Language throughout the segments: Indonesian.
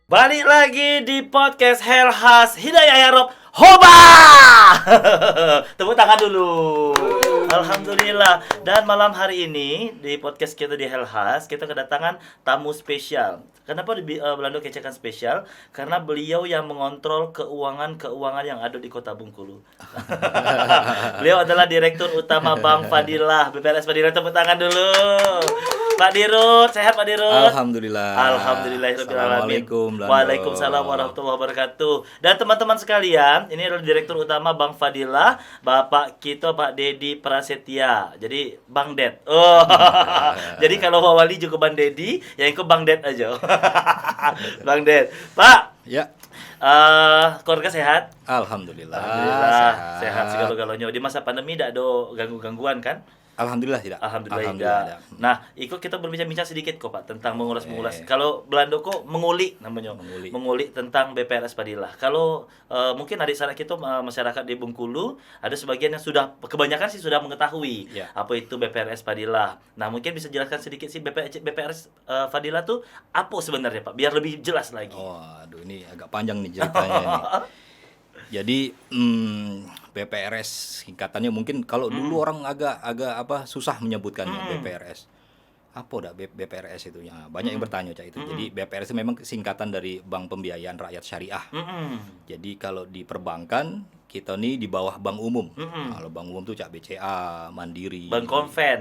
Balik lagi di podcast Helhas Hidayah ya Rob Hoba. Tepuk tangan dulu. Alhamdulillah. Dan malam hari ini di podcast kita di Helhas kita kedatangan tamu spesial. Kenapa di Belanda kecekan spesial? Karena beliau yang mengontrol keuangan yang ada di Kota Bengkulu. Beliau adalah Direktur Utama Bank Fadilah, BPRS Fadilah. Tepuk tangan dulu. Pak Dirut, sehat Pak Dirut? Alhamdulillah. Alhamdulillahirabbil alamin. Assalamualaikum. Waalaikumsalam warahmatullahi wabarakatuh. Dan teman-teman sekalian, ini adalah Direktur Utama Bank Fadilah, Bapak kita Pak Dedi Prasetya. Jadi Bang Ded. Oh. Jadi kalau Pak Wali juga Bang Dedi, yang itu Bang Ded aja. Bang Ded. Pak. Ya. Keluarga sehat? Alhamdulillah. Sehat segala-galanya. Di masa pandemi tidak ada gangguan kan? Alhamdulillah tidak. Alhamdulillah tidak. Nah, ikut kita berbincang-bincang sedikit kok Pak tentang mengulas-mengulas. Kalau Belanda kok mengulik namanya. Mengulik tentang BPRS Fadilah. Kalau mungkin adik sanak kita masyarakat di Bengkulu ada sebagian yang kebanyakan sih sudah mengetahui apa itu BPRS Fadilah. Nah, mungkin bisa jelaskan sedikit sih BPRS Fadilah tuh apa sebenarnya Pak? Biar lebih jelas lagi. Oh, aduh ini agak panjang nih ceritanya ini. Jadi BPRS singkatannya mungkin kalau dulu orang agak susah menyebutkannya BPRS. Apa dah BPRS itu? Ya, banyak yang bertanya Cak itu. Jadi BPRS itu memang singkatan dari Bank Pembiayaan Rakyat Syariah. Jadi kalau di perbankan kita nih di bawah bank umum. Kalau bank umum tuh Cak BCA, Mandiri, Bank Konven,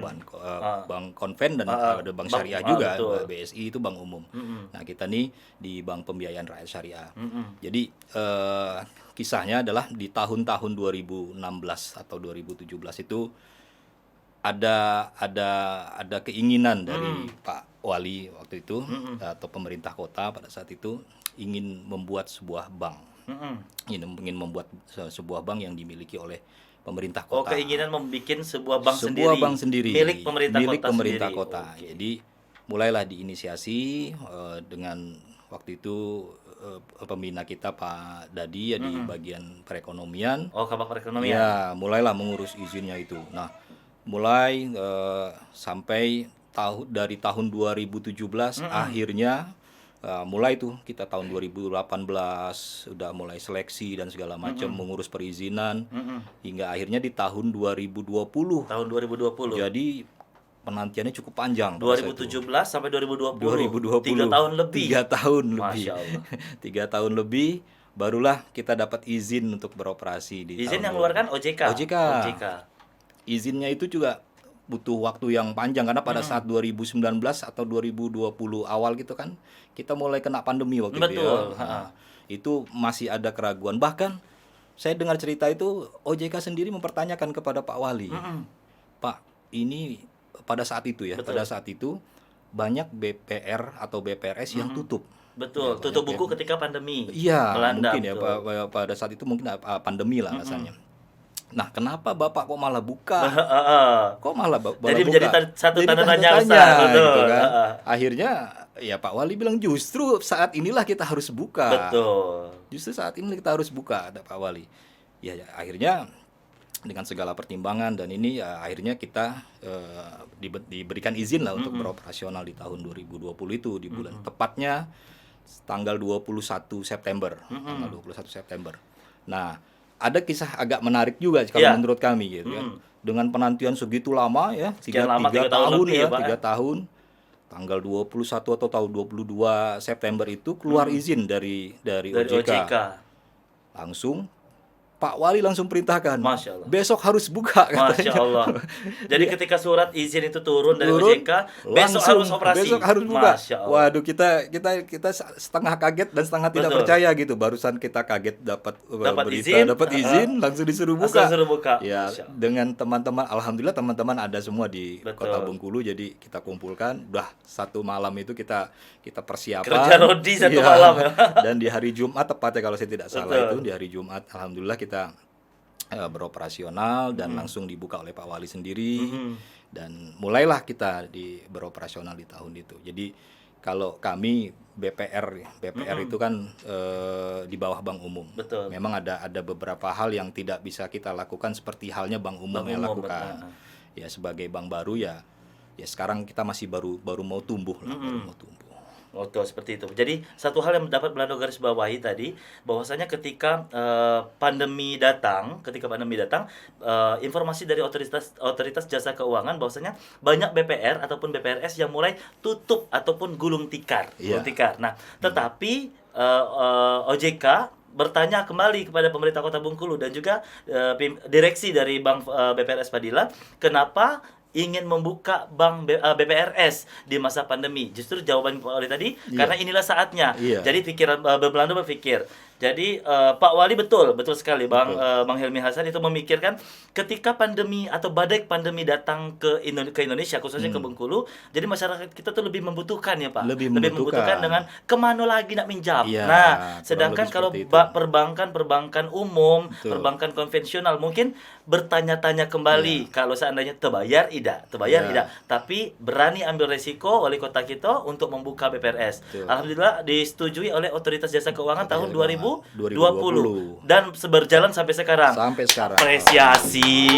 Bank Konven dan ada Bank Syariah juga, BSI itu bank umum. Nah kita nih di Bank Pembiayaan Rakyat Syariah. Jadi kisahnya adalah di tahun-tahun 2016 atau 2017 itu ada keinginan dari Pak Wali waktu itu atau pemerintah kota pada saat itu ingin membuat sebuah bank. Ingin membuat sebuah bank yang dimiliki oleh pemerintah kota. Oh, keinginan membuat sebuah bank sendiri milik pemerintah kota. Okay. Jadi mulailah diinisiasi dengan waktu itu pembina kita Pak Dadi ya di bagian perekonomian. Oh, Kabak Perekonomian. Ya, mulailah mengurus izinnya itu. Nah, mulai sampai dari tahun 2017 akhirnya mulai tuh kita tahun 2018 udah mulai seleksi dan segala macam mengurus perizinan hingga akhirnya di tahun 2020. Tahun 2020. Jadi penantiannya cukup panjang. 2017 sampai 2020. 3 tahun lebih. 3 tahun lebih. Masya Allah. 3 tahun lebih barulah kita dapat izin untuk beroperasi di izin tahun yang keluarkan OJK. Izinnya itu juga butuh waktu yang panjang karena pada saat 2019 atau 2020 awal gitu kan kita mulai kena pandemi waktu itu ya. Nah, itu masih ada keraguan. Bahkan saya dengar cerita itu OJK sendiri mempertanyakan kepada Pak Wali. Pak, ini pada saat itu ya, pada saat itu banyak BPR atau BPRS yang tutup. Betul, ya, tutup buku ketika pandemi. Iya, mungkin ya pada saat itu mungkin pandemi lah rasanya. Nah, kenapa Bapak kok malah buka? Kok malah jadi buka? Jadi satu tanda tanya besar, gitu kan. Akhirnya ya Pak Wali bilang justru saat inilah kita harus buka. Betul. Justru saat ini kita harus buka, ada Pak Wali. Ya, akhirnya dengan segala pertimbangan dan ini ya akhirnya kita diberikan izin lah untuk beroperasional di tahun 2020 itu di bulan tepatnya tanggal 21 September. Tanggal 21 September. Nah, ada kisah agak menarik juga kalau menurut kami gitu ya. Dengan penantian segitu lama ya, 3 tahun ya, 3 tahun. Tanggal 21 atau tahun 22 September itu keluar izin dari OJK. Langsung Pak Wali langsung perintahkan, Masya Allah. Besok harus buka katanya. Masya Allah. Jadi ketika surat izin itu turun dari OJK, besok harus operasi. Besok harus buka. Masya Allah. Waduh, kita setengah kaget dan setengah tidak percaya gitu. Barusan kita kaget dapat berita, dapat izin, langsung disuruh buka. Ya, dengan teman-teman, alhamdulillah teman-teman ada semua di Kota Bengkulu, jadi kita kumpulkan. Udah satu malam itu kita persiapan. Kerja rodi satu malam ya. Dan di hari Jumat tepatnya kalau saya tidak salah itu di hari Jumat, alhamdulillah kita beroperasional dan langsung dibuka oleh Pak Wali sendiri dan mulailah kita beroperasional di tahun itu. Jadi kalau kami BPR itu kan di bawah bank umum. Betul. Memang ada beberapa hal yang tidak bisa kita lakukan seperti halnya bank umum yang lakukan. Ya sebagai bank baru ya sekarang kita masih baru mau tumbuh lah, baru mau tumbuh. Betul, seperti itu. Jadi satu hal yang dapat Belanda garis bawahi tadi, bahwasanya ketika ketika pandemi datang, informasi dari otoritas jasa keuangan bahwasanya banyak BPR ataupun BPRS yang mulai tutup ataupun gulung tikar, Iya. Nah, tetapi OJK bertanya kembali kepada pemerintah Kota Bengkulu dan juga direksi dari Bank BPRS Padilla, kenapa ingin membuka bank BPRS di masa pandemi. Justru jawaban Pak Wali tadi, Iya. karena inilah saatnya. Iya. Jadi pikiran Belanda berpikir. Jadi Pak Wali betul sekali, Bang Betul. Bang Helmi Hasan itu memikirkan ketika pandemi atau badai pandemi datang ke Indonesia, khususnya ke Bengkulu, jadi masyarakat kita tuh lebih membutuhkan ya Pak. Lebih membutuhkan membutuhkan. dengan kemana lagi nak minjam. Iya, Nah, kurang sedangkan lebih kalau seperti itu. perbankan umum, Betul. perbankan konvensional mungkin bertanya-tanya kembali kalau seandainya terbayar Iya. tidak, tapi berani ambil resiko wali kota kita untuk membuka BPRS. Betul. Alhamdulillah disetujui oleh Otoritas Jasa Keuangan tahun 2020 2020. dan berjalan sampai sekarang. Sampai sekarang. Apresiasi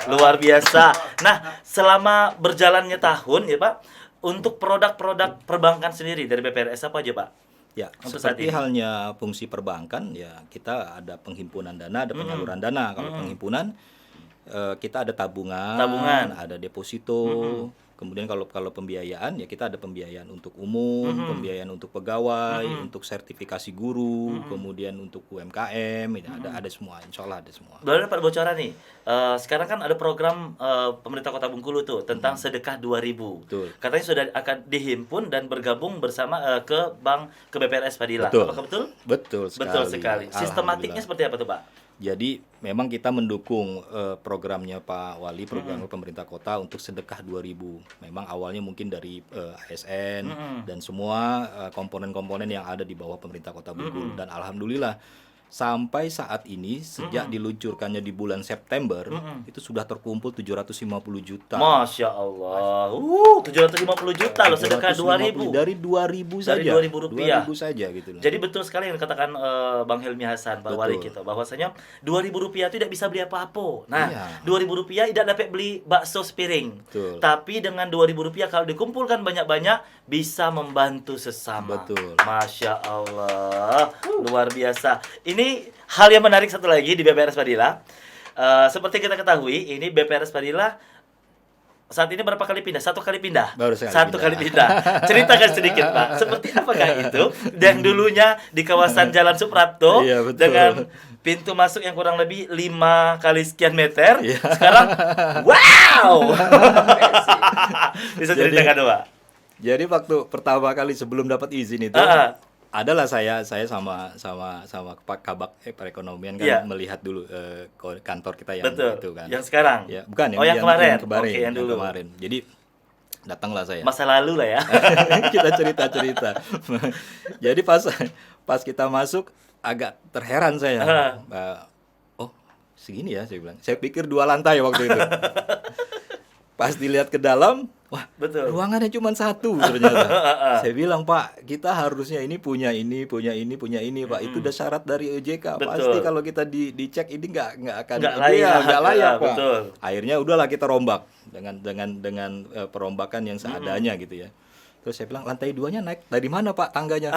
luar biasa. Nah, selama berjalannya tahun ya Pak, untuk produk-produk perbankan sendiri dari BPRS apa aja Pak? Ya, Untuk saat seperti ini. halnya fungsi perbankan, ya kita ada penghimpunan dana, ada penyaluran dana. Kalau penghimpunan, kita ada tabungan, ada deposito. Kemudian kalau pembiayaan, ya kita ada pembiayaan untuk umum, pembiayaan untuk pegawai, untuk sertifikasi guru, kemudian untuk UMKM, ya, ada semua. Insya Allah ada semua. Boleh dapat bocoran nih. Sekarang kan ada program pemerintah Kota Bengkulu tuh tentang sedekah 2000. Betul. Katanya sudah akan dihimpun dan bergabung bersama ke BPRS Padilla. Betul. Apakah betul? Betul sekali. Betul sekali. Sistematiknya Alhamdulillah. seperti apa tuh, Pak? Jadi memang kita mendukung programnya Pak Wali, program pemerintah kota untuk sedekah 2000. Memang awalnya mungkin dari ASN dan semua komponen-komponen yang ada di bawah pemerintah Kota Bengkulu. Dan alhamdulillah sampai saat ini sejak diluncurkannya di bulan September itu sudah terkumpul 750 juta. Masya Allah. 750 juta loh sedekah 2000. Dari 2000 saja. Dari 2000 rupiah. 2000 saja gitu loh. Jadi betul sekali yang dikatakan Bang Helmi Hasan, Pak Betul. Wali kita, bahwasanya 2000 rupiah tidak bisa beli apa-apa. Nah, Iya. 2000 rupiah tidak dapat beli bakso sepiring. Betul. Tapi dengan 2000 rupiah kalau dikumpulkan banyak-banyak bisa membantu sesama. Betul. Masya Allah, luar biasa. Ini hal yang menarik satu lagi di BPRS Padilla. Seperti kita ketahui, ini BPRS Padilla saat ini berapa kali pindah? Satu kali pindah. Baru sekali Satu pindah. kali pindah. Ceritakan sedikit, Pak. Seperti apakah itu? Yang dulunya di kawasan Jalan Suprapto Iya, betul. dengan pintu masuk yang kurang lebih 5 kali sekian meter. Iya. Sekarang wow. Bisa ceritakan dong, Pak? Jadi waktu pertama kali sebelum dapat izin itu adalah saya sama Pak Kabak perekonomian kan Iya. melihat dulu kantor kita yang Betul. itu kan. Yang sekarang? Ya, bukan Oh, yang kemarin? Oke, yang yang dulu. kemarin. Jadi datanglah saya. Masa lalu lah ya. Kita cerita. Jadi pas kita masuk agak terheran saya. Oh, segini ya saya bilang. Saya pikir 2 lantai waktu itu. Pas dilihat ke dalam, wah, Betul. ruangannya cuma 1 ternyata. Saya bilang, Pak, kita harusnya ini punya ini, Pak. Itu udah syarat dari OJK. Betul. Pasti kalau kita dicek ini nggak akan Nggak layak. nggak layak, Pak. Betul. Akhirnya udahlah kita rombak dengan perombakan yang seadanya gitu ya. Terus saya bilang, lantai 2-nya naik dari mana, Pak, tangganya?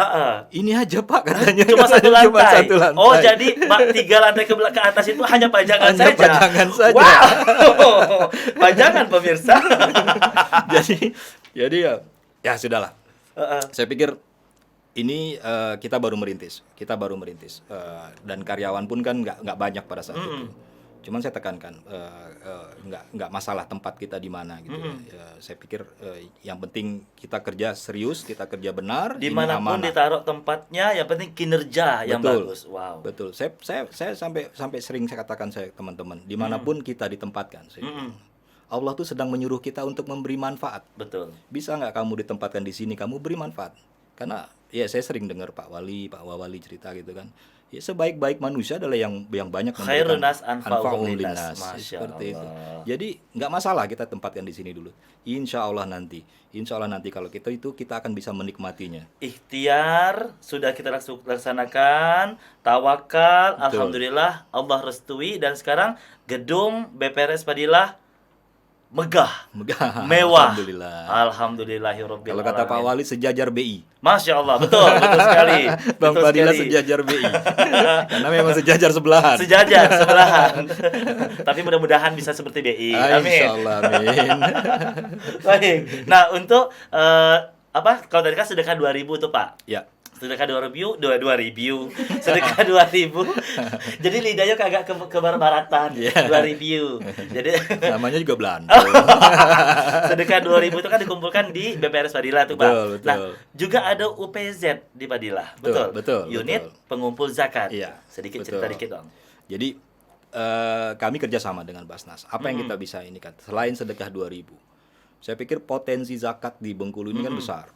Ini aja, Pak, katanya. Cuma satu lantai. Cuma satu lantai. Oh, jadi 3 lantai ke atas itu hanya pajangan Hanya saja. pajangan saja. Wow. Pajangan pemirsa. jadi ya sudahlah. Saya pikir ini kita baru merintis. Dan karyawan pun kan nggak banyak pada saat itu. Cuman saya tekankan nggak masalah tempat kita di mana gitu. Ya, saya pikir yang penting kita kerja serius, kita kerja benar, ini Dimanapun amanah. ditaruh tempatnya, yang penting kinerja yang Betul. bagus. Wow. Betul. Saya sampai sering saya katakan saya teman-teman, dimanapun kita ditempatkan. Allah tuh sedang menyuruh kita untuk memberi manfaat. Betul. Bisa nggak kamu ditempatkan di sini, kamu beri manfaat. Karena ya saya sering dengar Pak Wawali cerita gitu kan. Ya sebaik-baik manusia adalah yang banyak Khairun memberikan nas anfa'uhum anfa'uhum linnas. linnas. Masya Seperti itu. Allah. Jadi nggak masalah kita tempatkan di sini dulu. Insya Allah nanti kalau kita akan bisa menikmatinya. Ikhtiar sudah kita laksanakan, tawakal, Betul. alhamdulillah Allah restui, dan sekarang gedung BPRS Padilla megah, Megah. mewah. Alhamdulillah. Alhamdulillahirabbil Kalau kata Pak alamin. Wali sejajar BI. Masya Allah, betul sekali. Bang Betul Fadilah sekali. sejajar BI. Karena memang sejajar sebelahan. Sejajar sebelahan. Tapi mudah-mudahan bisa seperti BI. Amin. Insyaallah, amin. Baik. Nah, untuk kalau tadi kan sedekah 2.000 tuh, Pak. Ya. Sedekah 2.000, sedekah 2.000. Jadi lidahnya kagak kebar-baratan. Iya. 2.000. Jadi Namanya juga Belanda. sedekah 2.000 itu kan dikumpulkan di BPRS Fadilah tuh, Pak. Betul. Nah, juga ada UPZ di Fadilah. Betul. Unit Betul. pengumpul zakat. Iya, Sedikit betul. cerita dikit dong. Jadi kami kerjasama dengan Basnas. Apa yang kita bisa ini kan? Selain sedekah 2.000, saya pikir potensi zakat di Bengkulu ini kan besar.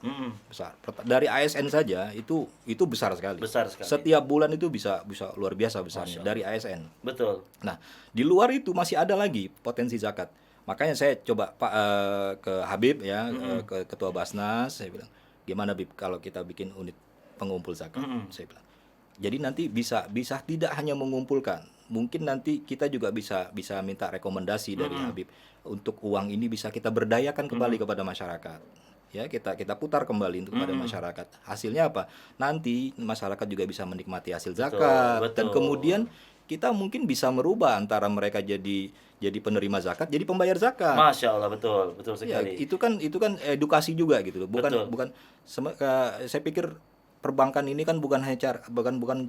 Besar. Dari ASN saja itu besar sekali. Besar sekali. Setiap bulan itu bisa luar biasa besarnya dari ASN. Betul. Nah, di luar itu masih ada lagi potensi zakat. Makanya saya coba ke Habib ya, ke Ketua Basnas, saya bilang, "Gimana Bib kalau kita bikin unit pengumpul zakat?" Saya bilang. Jadi nanti bisa tidak hanya mengumpulkan, mungkin nanti kita juga bisa minta rekomendasi dari Habib untuk uang ini bisa kita berdayakan kembali kepada masyarakat. Ya, kita putar kembali kepada masyarakat. Hasilnya apa? Nanti masyarakat juga bisa menikmati hasil zakat betul. dan kemudian kita mungkin bisa merubah antara mereka jadi penerima zakat, jadi pembayar zakat. Masya Allah, betul Ya, sekali. itu kan edukasi juga gitu loh. Betul. Saya pikir perbankan ini kan bukan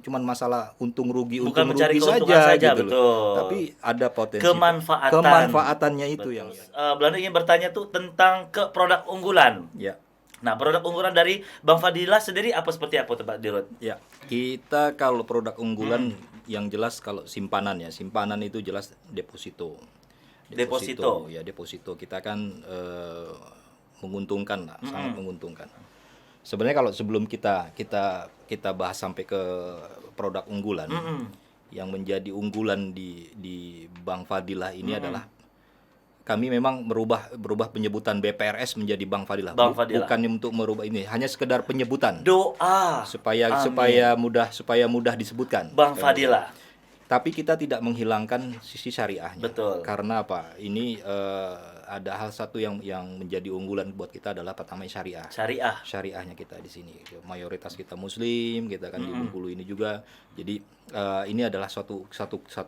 cuma masalah untung rugi Bukan mencari saja, keuntungan saja, gitu loh. betul. Tapi ada potensi Kemanfaatannya itu Betul. yang Belanda ingin bertanya tuh tentang ke produk unggulan. ya. Nah, produk unggulan dari Bang Fadilah sendiri seperti apa tuh, Pak Dirut? Ya, kita kalau produk unggulan yang jelas kalau simpanan itu jelas deposito. Deposito. Ya, deposito kita kan menguntungkan lah, sangat menguntungkan. Sebenarnya kalau sebelum kita bahas sampai ke produk unggulan, yang menjadi unggulan di Bang Fadilah ini adalah kami memang berubah penyebutan BPRS menjadi Bang Fadilah. Bukannya untuk merubah ini, hanya sekedar penyebutan. Doa Supaya mudah disebutkan. Bang Fadilah. Tapi kita tidak menghilangkan sisi syariahnya. Betul. Karena apa? Ini ada hal satu yang menjadi unggulan buat kita adalah pertama syariah. Syariahnya kita di sini. Mayoritas kita Muslim, kita kan di Bengkulu ini juga. Jadi ini adalah satu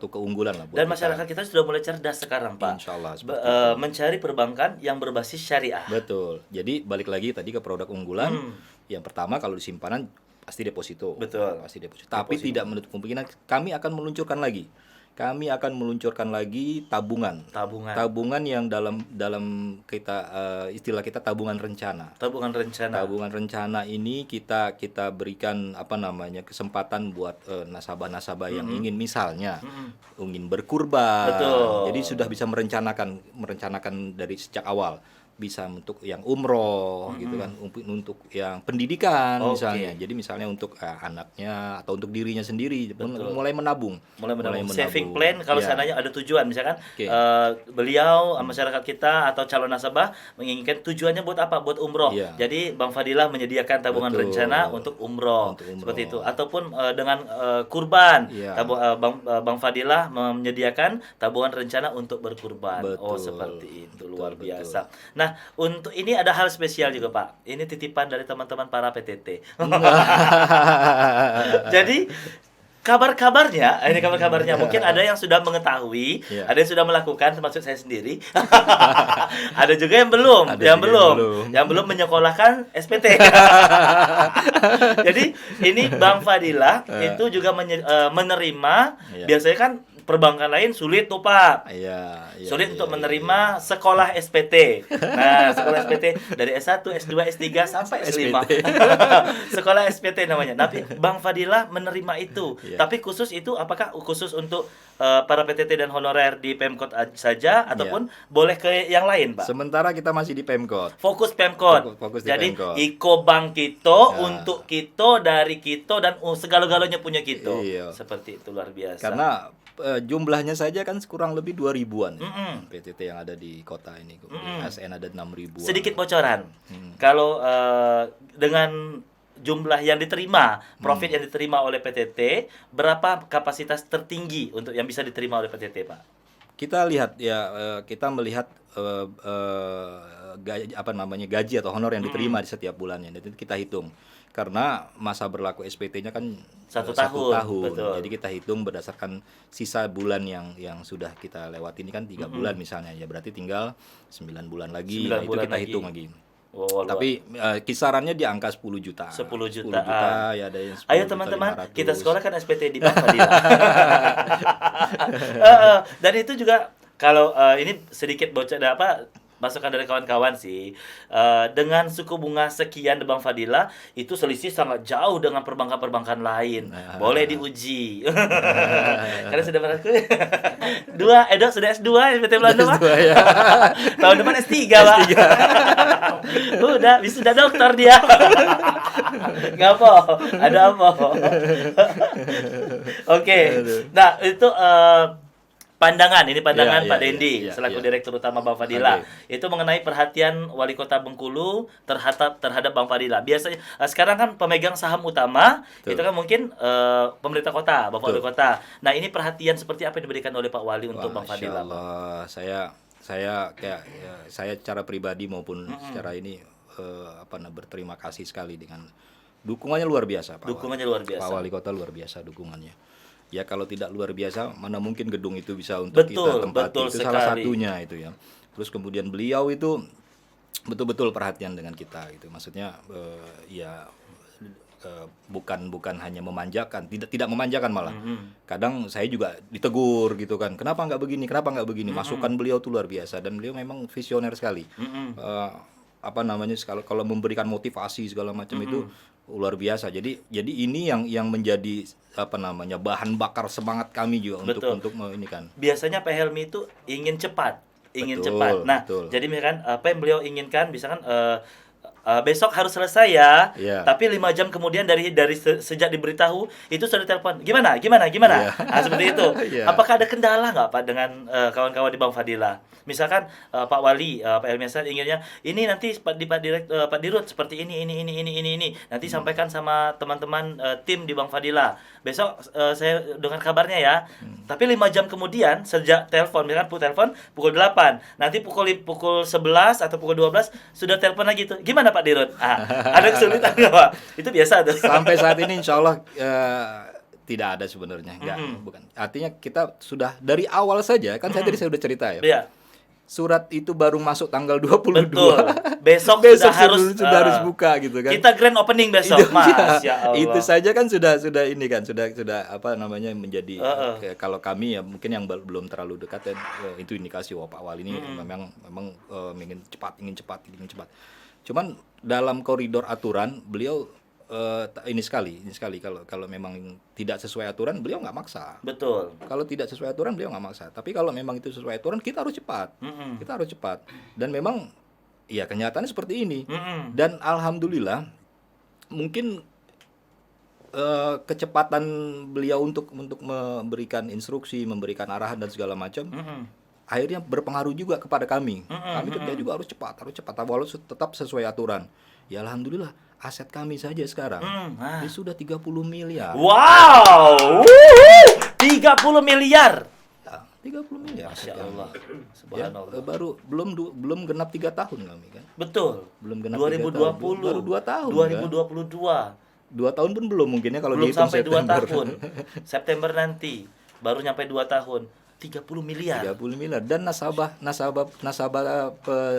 keunggulan lah buat Dan masyarakat kita sudah mulai cerdas sekarang, Pak. Insyaallah mencari perbankan yang berbasis syariah. Betul. Jadi balik lagi tadi ke produk unggulan. Yang pertama kalau di simpanan pasti deposito. Betul. Pasti deposito. Tapi tidak menutup kemungkinan kami akan meluncurkan lagi tabungan. Tabungan yang dalam kita istilah kita tabungan rencana. Tabungan rencana ini kita berikan kesempatan buat nasabah-nasabah yang ingin misalnya ingin berkurban. Betul. Jadi sudah bisa merencanakan dari sejak awal. Bisa untuk yang umroh gitu kan, untuk yang pendidikan misalnya. Jadi misalnya untuk anaknya atau untuk dirinya sendiri mulai menabung. Saving plan kalau seandainya ada tujuan, misalkan beliau masyarakat kita atau calon nasabah menginginkan tujuannya buat apa? Buat umroh. Jadi Bang Fadilah menyediakan tabungan rencana untuk umroh. Seperti itu. Ataupun dengan kurban, Bang Fadilah menyediakan tabungan rencana untuk berkurban. Seperti itu. Luar biasa. Nah, untuk ini ada hal spesial juga, Pak. Ini titipan dari teman-teman para PTT. Jadi kabar-kabarnya mungkin ada yang sudah mengetahui, ada yang sudah melakukan, termasuk saya sendiri. Ada juga yang belum menyekolahkan SPT. Jadi ini Bang Fadilah itu juga menerima. Biasanya kan perbankan lain sulit tuh, Pak. Sulit untuk menerima sekolah SPT. Nah, sekolah SPT dari S1, S2, S3 sampai S5. Sekolah SPT namanya. Tapi Bang Fadilah menerima itu. Tapi khusus itu apakah khusus untuk para PTT dan honorer di Pemkot saja ataupun boleh ke yang lain, Pak? Sementara kita masih di Pemkot. Fokus Pemkot. Jadi Iko Bank Kito untuk Kito, dari Kito, dan segala-galanya punya Kito. Seperti itu, luar biasa. Karena jumlahnya saja kan kurang lebih 2.000-an PTT yang ada di kota ini. ASN ada 6.000-an. Sedikit bocoran. Kalau dengan jumlah yang diterima, profit yang diterima oleh PTT, berapa kapasitas tertinggi untuk yang bisa diterima oleh PTT, Pak? Kita lihat kita melihat gaji atau honor yang diterima di setiap bulannya. Jadi kita hitung. Karena masa berlaku SPT-nya kan Satu 1 tahun, tahun. betul. Jadi kita hitung berdasarkan sisa bulan yang sudah kita lewati ini kan 3 bulan misalnya. Ya berarti tinggal 9 bulan lagi. 9 Nah, itu bulan kita lagi. hitung lagi. Oh, Tapi kisarannya di angka 10 juta. 10 juta. 10 juta ya ada yang 10 Ayo juta teman-teman, 500. kita sekolahkan SPT di Bang Fadila. Dan itu juga kalau ini sedikit bocor masukan dari kawan-kawan sih, dengan suku bunga sekian di Bang Fadila itu selisih sangat jauh dengan perbankan-perbankan lain. Boleh diuji. Karena sudah berlaku sudah S2 SPT Belanda Pak. ya. Tahun depan S3 Pak. Udah wisuda dokter dia. Nggak apa, ada apa. Oke. Nah, itu pandangan Ya, Pak ya, Dendi ya, selaku ya. Direktur Utama Bang Fadila. Oke. Itu mengenai perhatian Wali Kota Bengkulu terhadap Bang Fadila. Biasanya sekarang kan pemegang saham utama Betul. itu kan mungkin pemerintah kota, Bapak Wali Kota. Nah, ini perhatian seperti apa yang diberikan oleh Pak Wali untuk Bang Masya Fadila? Allah, saya secara pribadi maupun secara ini berterima kasih sekali dengan dukungannya luar biasa, Pak. Dukungannya luar biasa. Pak Wali Kota luar biasa dukungannya. Ya kalau tidak luar biasa, mana mungkin gedung itu bisa untuk kita tempati. Betul Itu salah sekali. satunya itu ya. Terus kemudian beliau itu betul-betul perhatian dengan kita gitu. Maksudnya bukan hanya memanjakan, tidak memanjakan malah. Kadang saya juga ditegur gitu kan. Kenapa nggak begini? Masukan beliau tuh luar biasa dan beliau memang visioner sekali. Kalau memberikan motivasi segala macam itu luar biasa. Jadi ini yang menjadi bahan bakar semangat kami juga untuk ini kan. Biasanya Pak Helmi itu ingin cepat. Betul, Nah, betul. jadi misalkan apa yang beliau inginkan, misalkan besok harus selesai ya. Iya. Tapi 5 jam kemudian dari sejak diberitahu itu sudah telepon. Gimana? Iya. Nah, seperti itu. Iya. Apakah ada kendala nggak Pak dengan kawan-kawan di Bang Fadila? Misalkan Pak Wali, Pak Helmi Hasan inginnya ini nanti Pak Dirut seperti ini. Nanti sampaikan sama teman-teman tim di Bang Fadila. Besok saya dengar kabarnya ya. Tapi 5 jam kemudian sejak telepon, misalkan telepon pukul 8, nanti pukul 11 atau pukul 12 sudah telepon lagi tuh. Gimana Pak Dirut? Ada kesulitan nggak Pak? Itu biasa tuh. Sampai saat ini insya Allah tidak ada sebenarnya. Bukan. Artinya kita sudah dari awal saja, kan saya udah cerita ya. Iya. Surat itu baru masuk tanggal 22. Betul. Besok sudah harus buka gitu kan. Kita grand opening besok, Masya Allah. Itu saja kan sudah ini kan sudah menjadi kalau kami ya mungkin yang belum terlalu dekat itu indikasi Pak Wali ini memang ingin cepat. Cuman dalam koridor aturan beliau ini sekali kalau memang tidak sesuai aturan beliau nggak maksa. Betul. Kalau tidak sesuai aturan beliau nggak maksa. Tapi kalau memang itu sesuai aturan kita harus cepat. Kita harus cepat. Dan memang ya kenyataannya seperti ini. Dan alhamdulillah mungkin kecepatan beliau untuk memberikan instruksi, memberikan arahan dan segala macam akhirnya berpengaruh juga kepada kami. Kami kerja juga harus cepat walaupun tetap sesuai aturan. Ya alhamdulillah aset kami saja sekarang ini sudah 30 miliar. Wow. 30 miliar. Ya, 30 miliar. Masya Allah. Ya, Subhanallah. belum genap 3 tahun kami kan. Betul. Belum genap 2020. 3 tahun. Baru 2 tahun. 2022. 2 tahun pun belum mungkin ya kalau Belum dihitung sampai 2 September. tahun. September nanti baru nyampe 2 tahun. 30 miliar. 30 miliar dan nasabah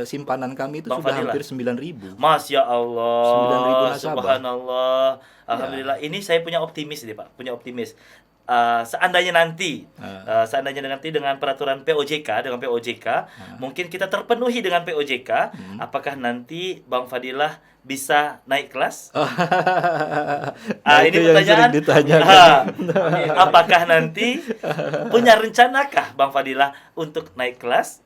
simpanan kami itu Bang sudah Fadila. hampir 9.000. Masya Allah. 9.000 nasabah. Subhanallah. Alhamdulillah. Ini saya punya optimis nih Pak. Seandainya nanti dengan peraturan POJK mungkin kita terpenuhi dengan POJK, apakah nanti Bang Fadilah bisa naik kelas? Ini itu yang pertanyaan. sering ditanyakan. Apakah nanti punya rencanakah Bang Fadilah untuk naik kelas?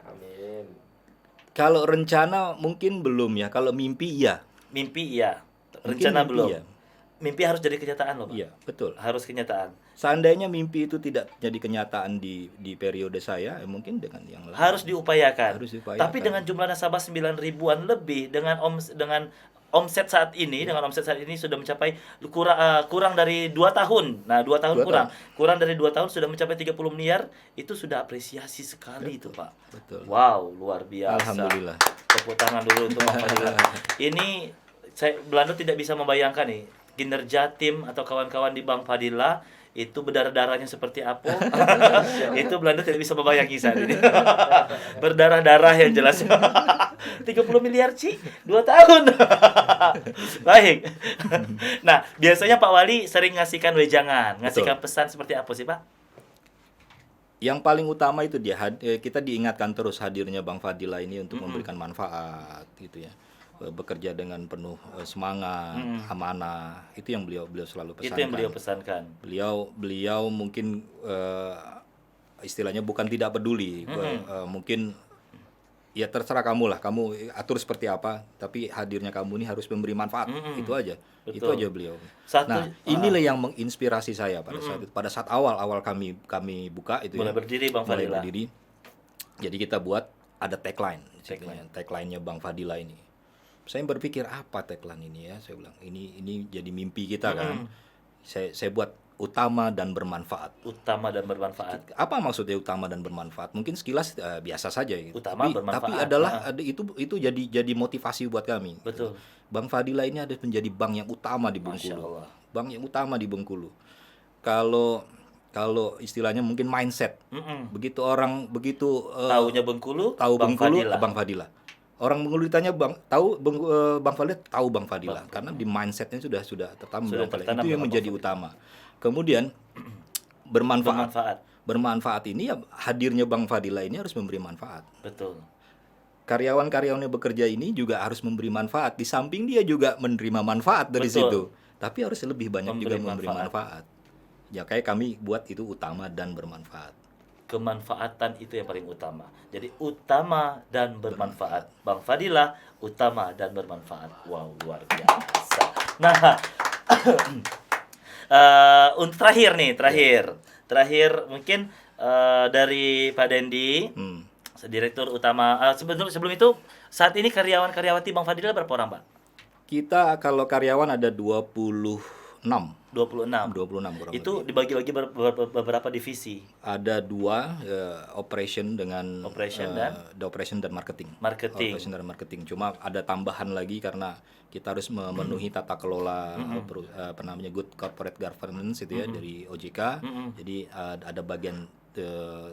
Kalau rencana mungkin belum ya. Kalau mimpi iya. Mimpi iya, Mungkin rencana mimpi belum. iya. Mimpi harus jadi kenyataan loh Pak. Iya, betul. Harus kenyataan. Seandainya mimpi itu tidak jadi kenyataan di periode saya, mungkin dengan yang lain. Harus diupayakan. Harus diupayakan. Tapi dengan jumlah nasabah 9 ribuan lebih, dengan omset saat ini sudah mencapai kurang dari 2 tahun. Nah, 2 tahun 2 kurang. Kurang dari 2 tahun sudah mencapai 30 miliar, itu sudah apresiasi sekali itu, Pak. Betul. Wow, luar biasa. Alhamdulillah. Tepuk tangan dulu untuk Bang Fadilah. Ini Belanda tidak bisa membayangkan nih kinerja tim atau kawan-kawan di Bang Fadilah itu berdarah-darahnya seperti apa. Itu Belanda tidak bisa membayangi saat ini. Berdarah-darah yang jelas. 30 miliar Ci, 2 tahun. Baik. Nah, biasanya Pak Wali sering ngasihkan wejangan, ngasihkan pesan seperti apa sih, Pak? Yang paling utama itu kita diingatkan terus hadirnya Bang Fadilah ini untuk memberikan manfaat gitu ya. Bekerja dengan penuh semangat, amanah. Itu yang beliau selalu pesankan. Itu yang beliau pesankan. Beliau mungkin istilahnya bukan tidak peduli, mungkin ya terserah kamu lah, kamu atur seperti apa, tapi hadirnya kamu ini harus memberi manfaat. Itu aja. Betul. Itu aja beliau. Inilah Inilah yang menginspirasi saya pada saat awal kami buka itu mulai ya. berdiri Bang Mulai Fadilah. berdiri. Jadi kita buat ada tagline-nya Bang Fadilah ini. Saya berpikir apa tagline ini ya, saya bilang ini jadi mimpi kita kan. Saya buat utama dan bermanfaat. Utama dan bermanfaat. Apa maksudnya utama dan bermanfaat? Mungkin sekilas biasa saja gitu. Utama bermanfaat. Tapi itu jadi motivasi buat kami. Betul. Bang Fadilah ini ada menjadi bank yang utama di Masya Bengkulu. Allah. Bank yang utama di Bengkulu. Kalau istilahnya mungkin mindset. Begitu Taunya Bengkulu, tahu Bang Bengkulu, Fadilah. Bang Fadilah. Orang Bengkulu ditanya Bang Fadilah, tahu Bang Fadilah karena di mindsetnya sudah tertanam Sudah Bang Fadilah. tertanam Itu yang Bang menjadi Fadilah. utama. Kemudian bermanfaat. Bermanfaat ini ya hadirnya Bang Fadilah ini harus memberi manfaat. Betul. Karyawan-karyawan yang bekerja ini juga harus memberi manfaat. Di samping dia juga menerima manfaat dari Betul. situ. Tapi harus lebih banyak juga memberi manfaat. Ya kayak kami buat itu utama dan bermanfaat. Kemanfaatan itu yang paling utama. Jadi utama dan bermanfaat. Bang Fadilah utama dan bermanfaat. Wow, luar biasa. Nah, untuk terakhir mungkin dari Pak Dendi, Direktur Utama. Sebelum itu, saat ini karyawan-karyawati Bang Fadilah berapa orang, Pak? Kita kalau karyawan ada 26 kurang Itu lebih. dibagi-bagi beberapa divisi. Ada 2 operation dan operation dan marketing. Operation dan marketing. Cuma ada tambahan lagi karena kita harus memenuhi tata kelola good corporate governance itu ya dari OJK. Jadi ada bagian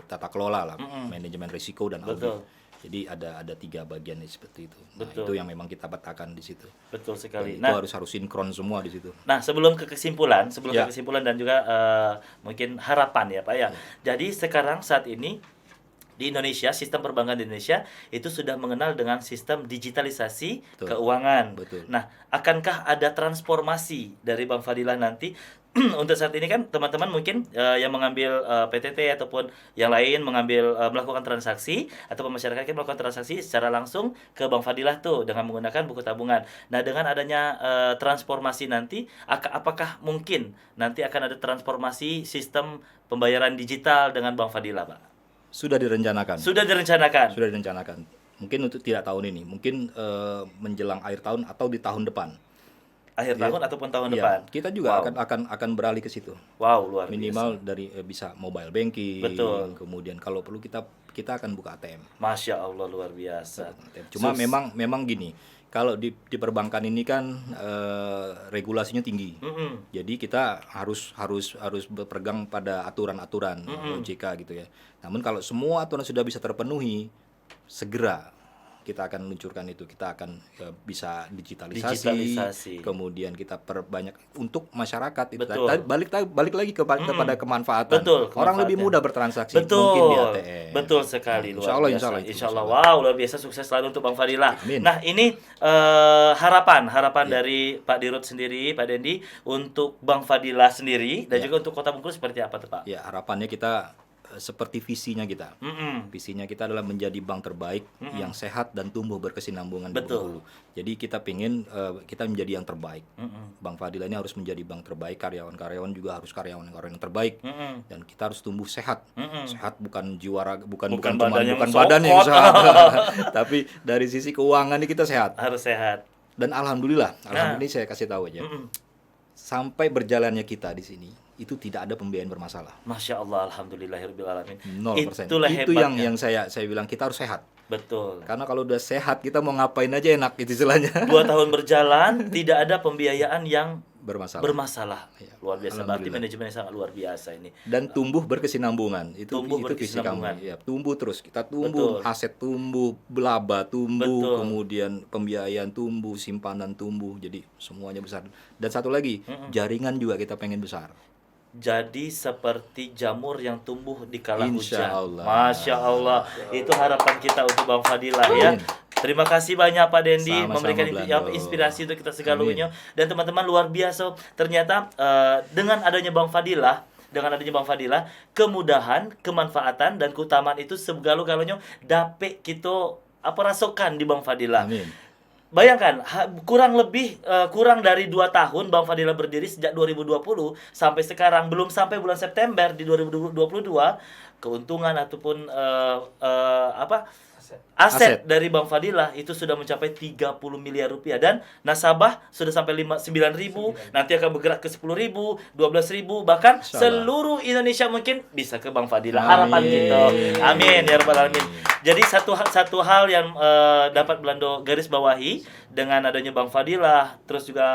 tata kelola lah, manajemen risiko dan audit. Betul. Jadi ada 3 bagian seperti itu. Nah, Betul. itu yang memang kita petakan di situ. Betul sekali. Dan itu harus sinkron semua di situ. Nah, sebelum ke kesimpulan dan juga mungkin harapan ya Pak ya. Jadi saat ini di Indonesia, sistem perbankan di Indonesia itu sudah mengenal dengan sistem digitalisasi keuangan. Betul. Nah, akankah ada transformasi dari Bang Fadilah nanti? Untuk saat ini kan teman-teman mungkin yang mengambil PTT ataupun yang lain melakukan transaksi ataupun masyarakat yang melakukan transaksi secara langsung ke Bang Fadilah tuh dengan menggunakan buku tabungan. Nah, dengan adanya transformasi nanti apakah mungkin nanti akan ada transformasi sistem pembayaran digital dengan Bang Fadilah, Pak? Sudah direncanakan. Sudah direncanakan. Mungkin untuk tidak tahun ini, mungkin menjelang akhir tahun atau di tahun depan. Akhir tahun ataupun tahun Iya, depan. kita juga akan beralih ke situ. Wow, luar biasa. Minimal dari bisa mobile banking. Betul. Kemudian kalau perlu kita akan buka ATM. Masya Allah, luar biasa. Cuma memang gini, kalau di perbankan ini kan regulasinya tinggi. Jadi kita harus berpegang pada aturan-aturan OJK gitu ya. Namun kalau semua aturan sudah bisa terpenuhi, segera kita akan luncurkan itu. Kita akan bisa digitalisasi. Kemudian kita perbanyak untuk masyarakat itu. Balik lagi kepada kemanfaatan. Betul, orang lebih mudah bertransaksi betul, mungkin di ATM. Betul sekali, luar biasa. Insya Allah. Wow, luar biasa, sukses selalu untuk Bang Fadilah. Amin. Nah, ini harapan dari Pak Dirut sendiri, Pak Dendi, untuk Bang Fadilah sendiri dan juga untuk Kota Bengkulu seperti apa tuh, Pak? Ya, harapannya kita seperti visinya kita. Visinya kita adalah menjadi bank terbaik yang sehat dan tumbuh berkesinambungan di Bengkulu. Jadi kita ingin kita menjadi yang terbaik. Bang Fadilah ini harus menjadi bank terbaik, karyawan-karyawan juga harus karyawan-karyawan yang terbaik. Dan kita harus tumbuh sehat. Sehat bukan jiwa, bukan badan yang sehat. Tapi dari sisi keuangan ini kita sehat. Harus sehat. Dan alhamdulillah saya kasih tahu aja. Sampai berjalannya kita di sini itu tidak ada pembiayaan bermasalah. Masya Allah, alhamdulillahirabbil alamin. 0%. Itulah Itu hebatnya. yang saya bilang kita harus sehat. Betul. Karena kalau udah sehat kita mau ngapain aja enak gitu istilahnya. 2 tahun berjalan tidak ada pembiayaan yang bermasalah. Ya, Luar biasa. Berarti alhamdulillah. manajemennya sangat luar biasa ini. Dan tumbuh berkesinambungan. Itu visi berkesinambungan. kami. Ya, tumbuh terus. Kita tumbuh, aset tumbuh, laba tumbuh, Betul. kemudian pembiayaan tumbuh, simpanan tumbuh. Jadi semuanya besar. Dan satu lagi, jaringan juga kita pengen besar. Jadi seperti jamur yang tumbuh di kala Insya hujan. Allah. Masya Allah. Itu harapan kita untuk Bang Fadilah ya. Amin. Terima kasih banyak Pak Dendi Sama-sama, memberikan Blando. inspirasi untuk kita segalanya. Dan teman-teman luar biasa. Ternyata dengan adanya Bang Fadilah, kemudahan, kemanfaatan dan keutamaan itu segala-galanya dapat kita rasakan di Bang Fadilah. Amin. Bayangkan, kurang dari 2 tahun Bang Fadilah berdiri sejak 2020 sampai sekarang, belum sampai bulan September di 2022, keuntungan ataupun aset dari Bang Fadilah itu sudah mencapai 30 miliar rupiah dan nasabah sudah sampai 9.000, nanti akan bergerak ke 10.000, 12.000, bahkan seluruh Indonesia mungkin bisa ke Bang Fadilah. Harapan kita. Amin ya rabbal alamin. Jadi satu hal yang dapat Blando garis bawahi dengan adanya Bang Fadilah, terus juga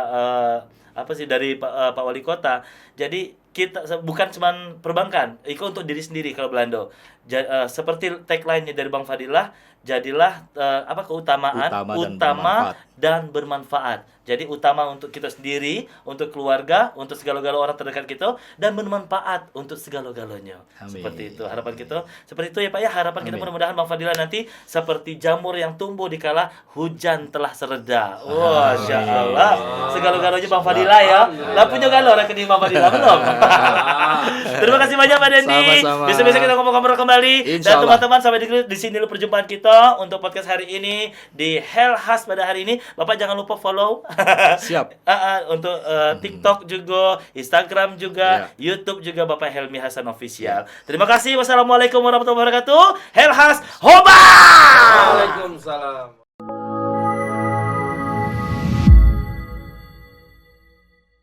dari Pak Wali Kota. Jadi kita bukan cuma perbankan, itu untuk diri sendiri kalau Blando. Seperti tagline-nya dari Bang Fadilah, jadilah keutamaan, utama dan bermanfaat. Jadi utama untuk kita sendiri, untuk keluarga, untuk segala-gala orang terdekat kita, dan bermanfaat untuk segala-galanya. Seperti itu harapan kita. Seperti itu ya Pak ya, harapan kita mudah-mudahan Bang Fadilah nanti seperti jamur yang tumbuh di kala hujan telah sereda. Masya Allah. Segala-galanya Bang Fadilah ya. Lah punya galau rekening Bang Fadilah belum? Terima kasih banyak Pak Dendi. Sama-sama. Besok-besok kita ngomong-ngomong kembali. Insya Dan Allah. teman-teman sampai di sini dulu perjumpaan kita untuk podcast hari ini di Health Has pada hari ini. Bapak jangan lupa follow. Siap. Untuk TikTok juga, Instagram juga, YouTube juga Bapak Helmi Hasan Official. Terima kasih. Wassalamualaikum warahmatullahi wabarakatuh. Health Has Hoba. Waalaikumsalam.